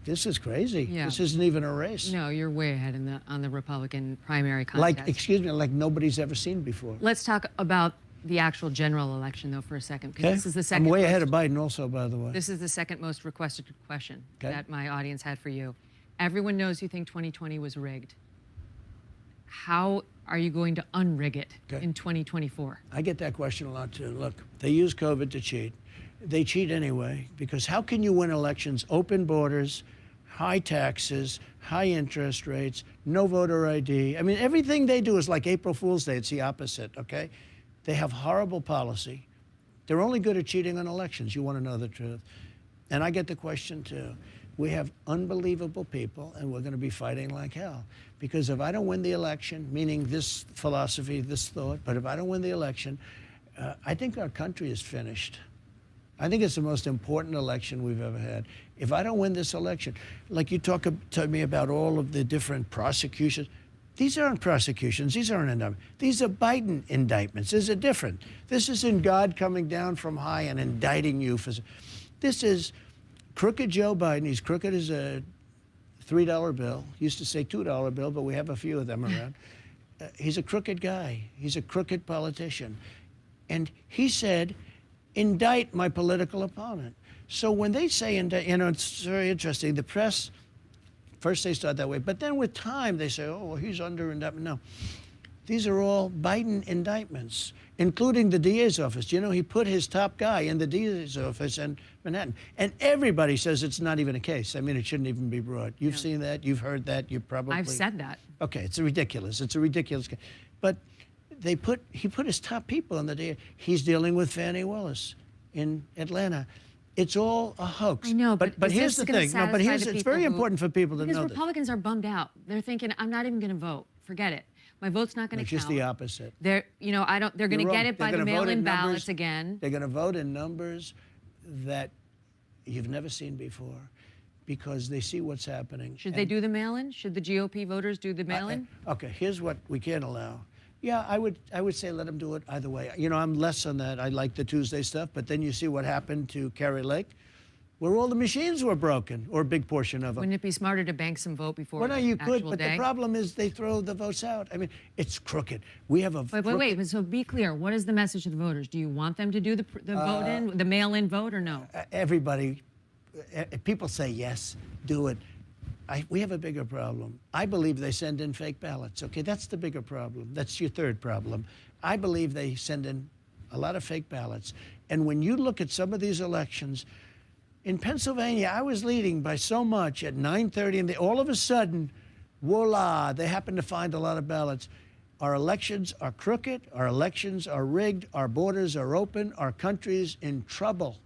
this is crazy. Yeah. This isn't even a race. No, you're way ahead on the Republican primary contest. Like, excuse me, like nobody's ever seen before. Let's talk about the actual general election, though, for a second, because this is the second. I'm way ahead of Biden also, by the way. This is the second most requested question that my audience had for you. Everyone knows you think 2020 was rigged. How are you going to unrig it in 2024? I get that question a lot, too. Look, they use COVID to cheat. They cheat anyway, because how can you win elections? Open borders, high taxes, high interest rates, no voter ID. I mean, everything they do is like April Fool's Day. It's the opposite, okay? They have horrible policy. They're only good at cheating on elections. You want to know the truth. And I get the question, too. We have unbelievable people, and we're going to be fighting like hell. Because if I don't win the election, meaning this philosophy, this thought, but if I don't win the election, I think our country is finished. I think it's the most important election we've ever had. If I don't win this election, like you talk to me about all of the different prosecutions, these aren't prosecutions, these aren't indictments. These are Biden indictments. These are different. This isn't God coming down from high and indicting you for. This is crooked Joe Biden. He's crooked as a $3 bill. Used to say $2 bill, but we have a few of them around. He's a crooked guy. He's a crooked politician. And he said, indict my political opponent. So when they say indict, you know, it's very interesting. The press, first they start that way, but then with time they say, oh, well, he's under indictment. No, these are all Biden indictments, including the DA's office. You know, he put his top guy in the DA's office in Manhattan. And everybody says it's not even a case. I mean, it shouldn't even be brought. You've seen that, you've heard that, you probably. I've said that. Okay, it's ridiculous. It's a ridiculous case. But he put his top people in the DA. He's dealing with Fannie Willis in Atlanta. It's all a hoax. I know, but here's the thing. No, but it's very important for people to know because Republicans are bummed out. They're thinking, I'm not even going to vote. Forget it. My vote's not going to count. It's just the opposite. They're, you know, They're going to get it by the mail-in ballots again. They're going to vote in numbers that you've never seen before, because they see what's happening. Should they do the mail-in? Should the GOP voters do the mail-in? Okay, here's what we can't allow. Yeah, I would say let them do it either way. You know, I'm less on that. I like the Tuesday stuff, but then you see what happened to Kari Lake, where all the machines were broken, or a big portion of them. Wouldn't it be smarter to bank some vote before well, no, you actual could, but day? the problem is they throw the votes out. I mean, it's crooked. We have a wait. So be clear. What is the message to the voters? Do you want them to do the vote-in, the mail-in vote, or no? Everybody, people say yes, do it. We have a bigger problem. I believe they send in fake ballots. Okay, that's the bigger problem. That's your third problem. I believe they send in a lot of fake ballots. And when you look at some of these elections, in Pennsylvania, I was leading by so much at 9:30, and all of a sudden, voila, they happen to find a lot of ballots. Our elections are crooked. Our elections are rigged. Our borders are open. Our country's in trouble.